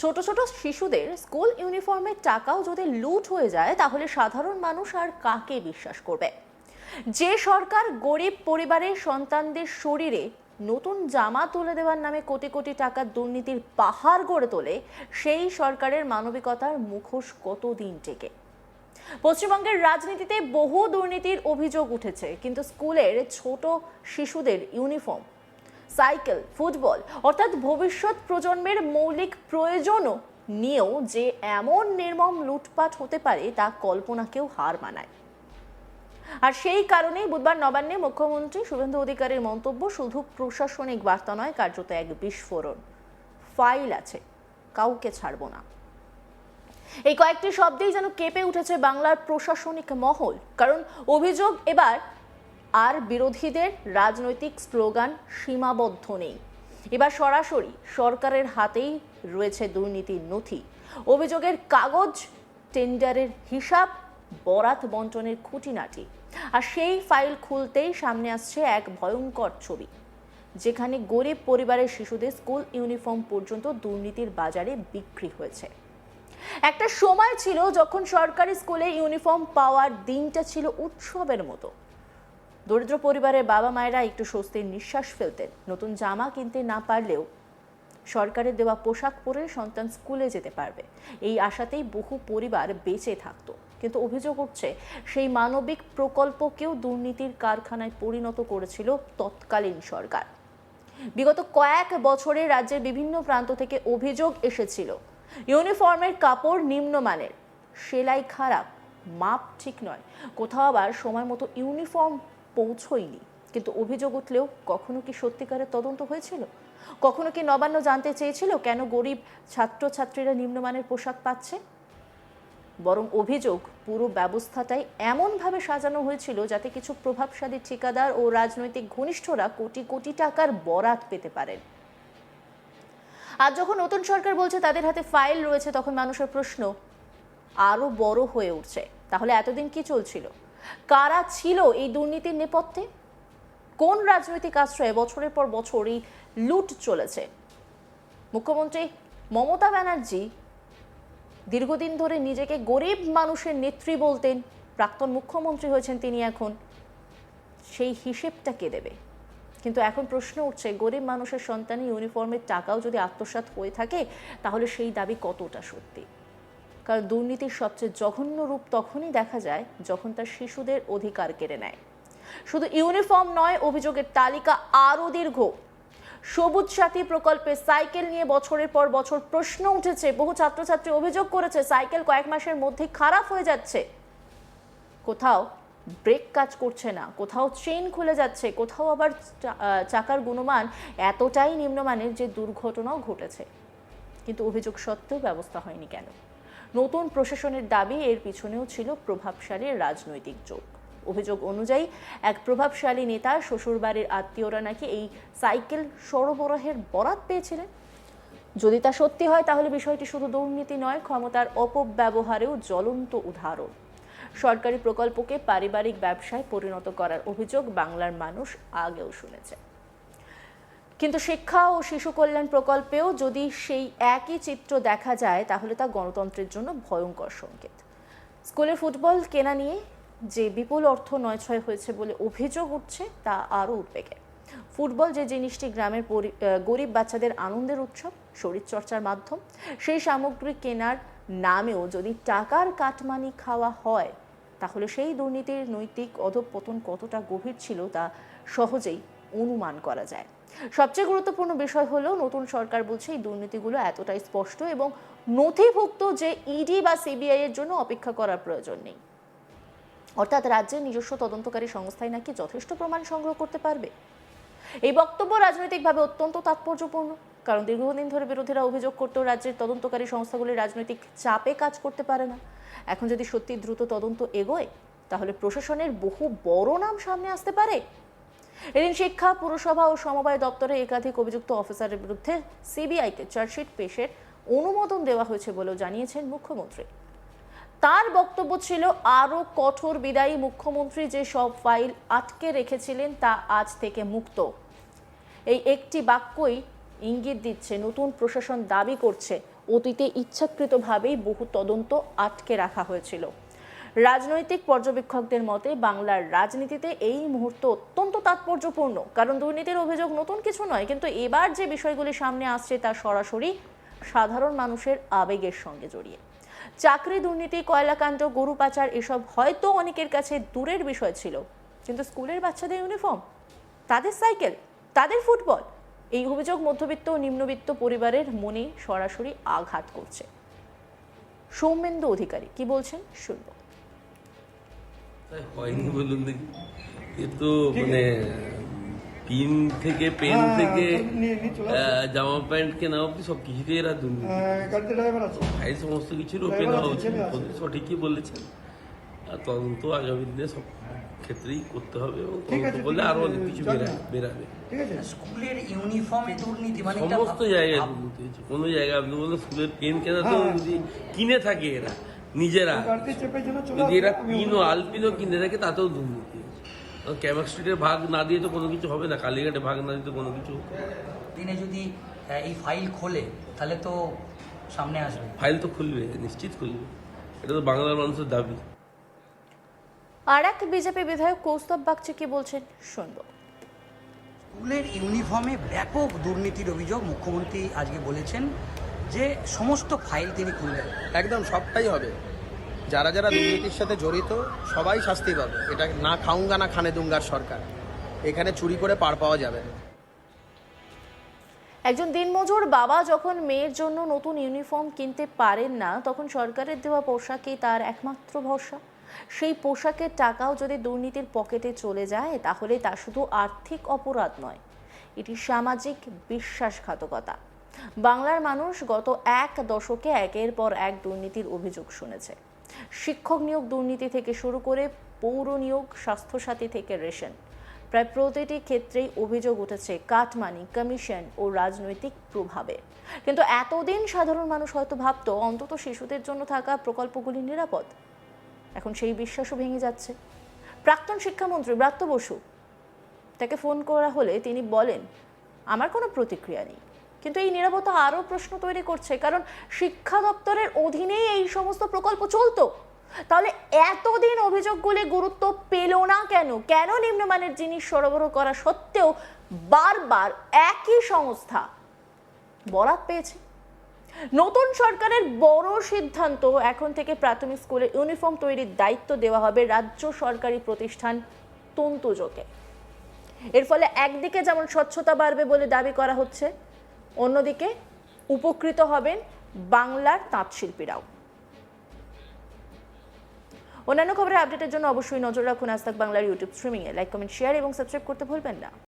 ছোট ছোট শিশুদের স্কুল ইউনিফর্মের টাকাও যদি লুট হয়ে যায় তাহলে সাধারণ মানুষ আর কাকে বিশ্বাস করবে? যে সরকার গরিব পরিবারের সন্তানদের শরীরে নতুন জামা তুলে দেওয়ার নামে কোটি কোটি টাকার দুর্নীতির পাহাড় গড়ে তোলে, সেই সরকারের মানবিকতার মুখোশ কতদিন টেকে? পশ্চিমবঙ্গের রাজনীতিতে বহু দুর্নীতির অভিযোগ উঠেছে, কিন্তু স্কুলের ছোট শিশুদের ইউনিফর্ম, সাইকেল, ফুটবল অর্থাৎ ভবিষ্যৎ প্রজন্মের মৌলিক প্রয়োজনও নিয়েও যে এমন নির্মম লুটপাট হতে পারে তা কল্পনাকেও হার মানায়। আর সেই কারণেই বুধবার নবান্নে মুখ্যমন্ত্রী শুভেন্দু অধিকারীর মন্তব্য শুধু প্রশাসনিক বার্তা নয়, কার্যত এক বিস্ফোরণ। ফাইল আছে, কাউকে ছাড়বো না। এই কয়েকটি শব্দেই যেন কেঁপে উঠেছে বাংলার প্রশাসনিক মহল, কারণ অভিযোগ এবার আর বিরোধীদের রাজনৈতিক স্লোগান সীমাবদ্ধ নেই। এবার সরাসরি সরকারের হাতেই রয়েছে দুর্নীতির নথি, অভিযোগের কাগজ, টেন্ডারের হিসাব, বরাত বন্টনের খুঁটিনাটি। আর সেই ফাইল খুলতেই সামনে আসছে এক ভয়ঙ্কর ছবি, যেখানে গরিব পরিবারের শিশুদের স্কুল ইউনিফর্ম পর্যন্ত দুর্নীতির বাজারে বিক্রি হয়েছে। একটা সময় ছিল যখন সরকারি স্কুলে ইউনিফর্ম পাওয়ার দিনটা ছিল উৎসবের মতো। দরিদ্র পরিবারের বাবা মায়েরা একটু স্বস্তির নিঃশ্বাস ফেলতেন। নতুন জামা কিনতে না পারলেও সরকারের দেওয়া পোশাক পরে সন্তান স্কুলে যেতে পারবে, এই আশাতেই বহু পরিবার বেঁচে থাকতো। কিন্তু অভিযোগ উঠছে, সেই মানবিক প্রকল্পকেও দুর্নীতির কারখানায় পরিণত করেছিল তৎকালীন সরকার। বিগত কয়েক বছরে রাজ্যের বিভিন্ন প্রান্ত থেকে অভিযোগ এসেছিল ইউনিফর্মের কাপড় নিম্নমানের, সেলাই খারাপ, মাপ ঠিক নয়, কোথাও আবার সময় মতো ইউনিফর্ম পৌঁছয়নি। কিন্তু অভিযোগ উঠলেও কখনো কি সত্যিকারের তদন্ত হয়েছিল? কখনো কি নবান্ন জানতে চেয়েছিল কেন গরিব ছাত্রছাত্রীরা নিম্নমানের পোশাক পাচ্ছে? বরং অভিযোগ, পুরো ব্যবস্থাটাই এমনভাবে সাজানো হয়েছিল যাতে কিছু প্রভাবশালী ঠিকাদার ও রাজনৈতিক ঘনিষ্ঠরা কোটি কোটি টাকার বরাত পেতে পারেন। আজ যখন নতুন সরকার বলছে তাদের হাতে ফাইল রয়েছে, তখন মানুষের প্রশ্ন আরো বড় হয়ে উঠছে। তাহলে এতদিন কি চলছিল? কারা ছিল এই দুর্নীতির নেপথ্যে? কোন রাজনৈতিক আশ্রয়ে বছরের পর বছর এই লুট চলেছে? মুখ্যমন্ত্রী মমতা ব্যানার্জি দীর্ঘদিন ধরে নিজেকে গরিব মানুষের নেত্রী বলতেন, প্রাক্তন মুখ্যমন্ত্রী হয়েছেন তিনি, এখন সেই হিসেবটা কে দেবে? কিন্তু এখন প্রশ্ন উঠছে, গরিব মানুষের সন্তানের ইউনিফর্মের টাকাও যদি আত্মসাৎ হয়ে থাকে তাহলে সেই দাবি কতটা সত্যি? কারণ দুর্নীতির সবচেয়ে জঘন্য রূপ তখনই দেখা যায় যখন তার শিশুদের অধিকার কেড়ে নেয়। শুধু ইউনিফর্ম নয়, অভিযোগের তালিকা আরও দীর্ঘ। সবুজ সাথী প্রকল্পে সাইকেল নিয়ে বছরের পর বছর প্রশ্ন উঠেছে। বহু ছাত্রছাত্রী অভিযোগ করেছে সাইকেল কয়েক মাসের মধ্যেই খারাপ হয়ে যাচ্ছে, কোথাও ব্রেক কাজ করছে না, কোথাও চেইন খুলে যাচ্ছে, কোথাও আবার চাকার গুণমান এতটাই নিম্নমানের যে দুর্ঘটনাও ঘটেছে। কিন্তু অভিযোগ সত্ত্বেও ব্যবস্থা হয়নি কেন? নতুন প্রশাসনের দাবি, এর পিছনেও ছিল প্রভাবশালী রাজনৈতিক যোগ। অভিযোগ অনুযায়ী এক প্রভাবশালী নেতা শ্বশুরবাড়ির আত্মীয়রা নাকি এই সাইকেল সরবরাহের বরাত পেয়েছিলেন। যদি তা সত্যি হয় তাহলে বিষয়টি শুধু দুর্নীতি নয়, ক্ষমতার অপব্যবহারেও জ্বলন্ত উদাহরণ। সরকারি প্রকল্পকে পারিবারিক ব্যবসায় পরিণত করার অভিযোগ বাংলার মানুষ আগেও শুনেছে। কিন্তু শিক্ষা ও শিশু কল্যাণ প্রকল্পেও যদি সেই একই চিত্র দেখা যায় তাহলে তা গণতন্ত্রের জন্য ভয়ঙ্কর সংকেত। স্কুলে ফুটবল কেনা নিয়ে যে বিপুল অর্থ নয়ছয় হয়েছে বলে অভিযোগ উঠছে তা আরও উদ্বেগের। ফুটবল যে জিনিসটি গ্রামের গরিব বাচ্চাদের আনন্দের উৎসব, শরীরচর্চার মাধ্যম, সেই সামগ্রী কেনার নামেও যদি টাকার কাটমানি খাওয়া হয় তাহলে সেই দুর্নীতির নৈতিক অধঃপতন কতটা গভীর ছিল তা সহজেই অনুমান করা যায়। সবচেয়ে গুরুত্বপূর্ণ বিষয় হলো, নতুন সরকার বলছে এই দুর্নীতিগুলো এতটাই স্পষ্ট এবং নথিভুক্ত যে ইডি বা সিবিআই এর জন্য অপেক্ষা করার প্রয়োজন নেই। অর্থাৎ রাজ্যের নিজস্ব তদন্তকারী সংস্থাই নাকি যথেষ্ট প্রমাণ সংগ্রহ করতে পারবে। এই বক্তব্য রাজনৈতিকভাবে অত্যন্ত তাৎপর্যপূর্ণ, কারণ দীর্ঘদিন ধরে বিরোধীরা অভিযোগ করতেও রাজ্যের তদন্তকারী সংস্থাগুলি রাজনৈতিক চাপে কাজ করতে পারে না। এখন যদি সত্যি দ্রুত তদন্ত এগোয় তাহলে প্রশাসনের বহু বড় নাম সামনে আসতে পারে। এদিন শিক্ষা, পুরসভা ও সমবায় দপ্তরে একাধিক অভিযুক্ত অফিসারের বিরুদ্ধে সিবিআইকে চার্জশিট পেশের অনুমোদন দেওয়া হয়েছে বলেও জানিয়েছেন মুখ্যমন্ত্রী। তার বক্তব্য ছিল আরও কঠোর বিদায়ী। মুখ্যমন্ত্রী যে সব ফাইল আটকে রেখেছিলেন তা আজ থেকে মুক্ত। এই একটি বাক্যই ইঙ্গিত দিচ্ছে নতুন প্রশাসন দাবি করছে অতীতে ইচ্ছাকৃতভাবেই বহু তদন্ত আটকে রাখা হয়েছিল। রাজনৈতিক পর্যবেক্ষকদের মতে বাংলার রাজনীতিতে এই মুহূর্ত অত্যন্ত তাৎপর্যপূর্ণ, কারণ দুর্নীতির অভিযোগ নতুন কিছু নয়, কিন্তু এবার যে বিষয়গুলি সামনে আসছে তা সরাসরি সাধারণ মানুষের আবেগের সঙ্গে জড়িয়ে। চাকরি দুর্নীতি, কয়লাকাণ্ড, গরু পাচার এসব হয়তো অনেকের কাছে দূরের বিষয় ছিল, কিন্তু স্কুলের বাচ্চাদের ইউনিফর্ম, তাদের সাইকেল, তাদের ফুটবল, এই অভিযোগ মধ্যবিত্ত ও নিম্নবিত্ত পরিবারের মনে সরাসরি আঘাত করছে। সৌমেন্দু অধিকারী কি বলছেন শুনবো। হয়নি বলুন দেখি, এ তো মানে পিন থেকে পেন থেকে জামা প্যান্ট কেনা অব্দি সব কিছুতে এরা দুর্নীতি, ভাই সমস্ত কিছুর ওপেন হওয়া উচিত। সঠিকই বলেছেন, আর তদন্ত আগামী দিনে সব ক্ষেত্রেই করতে হবে এবং তদন্ত করলে আরো অনেক কিছু বেরাবে। স্কুলের ইউনিফর্মে দুর্নীতি মানে সমস্ত জায়গায় দুর্নীতি হয়েছে। কোনো জায়গায় আপনি বললেন স্কুলের পেন কেনা তো কিনে থাকে এরা নিজেরা, যদি এরা পিন ও আলপিনও কিনে থাকে তাতেও দুর্নীতি। কেমিস্ট্রির ভাগ না দিয়ে তো কোনো কিছু হবে না, কালীঘাটে ভাগ না দিতে কোনো কিছু দিনে যদি এই ফাইল খোলে তাহলে তো সামনে আসবে। ফাইল তো খুলবে, নিশ্চিত খুলবে, এটা তো বাংলার মানুষের দাবি। আর এক বিজেপি বিধায়ক কৌস্তব বাগচি কি বলছেন শুনবো। স্কুলের ইউনিফর্মে ব্যাপক দুর্নীতির অভিযোগ মুখ্যমন্ত্রী আজকে বলেছেন যে সমস্ত ফাইল তিনি খুলবেন। একদম সবটাই হবে, যারা যারা দুর্নীতির সাথে জড়িত সবাই শাস্তি পাবে। এটা না খাউঙ্গা না খানে দুঙ্গার সরকার, এখানে চুরি করে পার পাওয়া যাবে না। একজন দিনমজুর বাবা যখন মেয়ের জন্য নতুন ইউনিফর্ম কিনতে পারেন না, তখন সরকারের দেওয়া পোশাকই তার একমাত্র ভরসা। সেই পোশাকের টাকাও যদি দুর্নীতির পকেটে চলে যায়, তাহলে তা শুধু আর্থিক অপরাধ নয়, এটি সামাজিক বিশ্বাসঘাতকতা। বাংলার মানুষ গত এক দশকে একের পর এক দুর্নীতির অভিযোগ শুনেছে। শিক্ষক নিয়োগ দুর্নীতি থেকে শুরু করে পৌর নিয়োগ, স্বাস্থ্যসাথী থেকে রেশন, প্রায় প্রতিটি ক্ষেত্রেই অভিযোগ উঠেছে কাটমানি, কমিশন ও রাজনৈতিক প্রভাবে। কিন্তু এতদিন সাধারণ মানুষ হয়তো ভাবতো অন্তত শিশুদের জন্য থাকা প্রকল্পগুলি নিরাপদ। এখন সেই বিশ্বাসও ভেঙে যাচ্ছে। প্রাক্তন শিক্ষামন্ত্রী ব্রাত্য বসু, তাকে ফোন করা হলে তিনি বলেন, আমার কোনো প্রতিক্রিয়া নেই। কিন্তু এই নীরবতা আরও প্রশ্ন তৈরি করছে, কারণ শিক্ষা দপ্তরের অধীনেই এই সমস্ত প্রকল্প চলতো। তাহলে এতদিন অভিযোগগুলি গুরুত্ব পেল না কেন? কেন নিম্নমানের জিনিস সরবরাহ করা সত্ত্বেও বারবার একই সংস্থা বরাত পেয়েছে? নতুন সরকারের বড় সিদ্ধান্ত, এখন থেকে প্রাথমিক স্কুলে ইউনিফর্ম তৈরির দায়িত্ব দেওয়া হবে রাজ্য সরকারি প্রতিষ্ঠান তন্তুজকে। এর ফলে একদিকে যেমন স্বচ্ছতা বাড়বে বলে দাবি করা হচ্ছে, অন্যদিকে উপকৃত হবেন বাংলার তাঁতশিল্পীরাও। অন্যান্য খবরের আপডেটের জন্য অবশ্যই নজর রাখুন আজ তাক বাংলার ইউটিউব স্ট্রিমিংয়ে। লাইক, কমেন্ট, শেয়ার এবং সাবস্ক্রাইব করতে ভুলবেন না।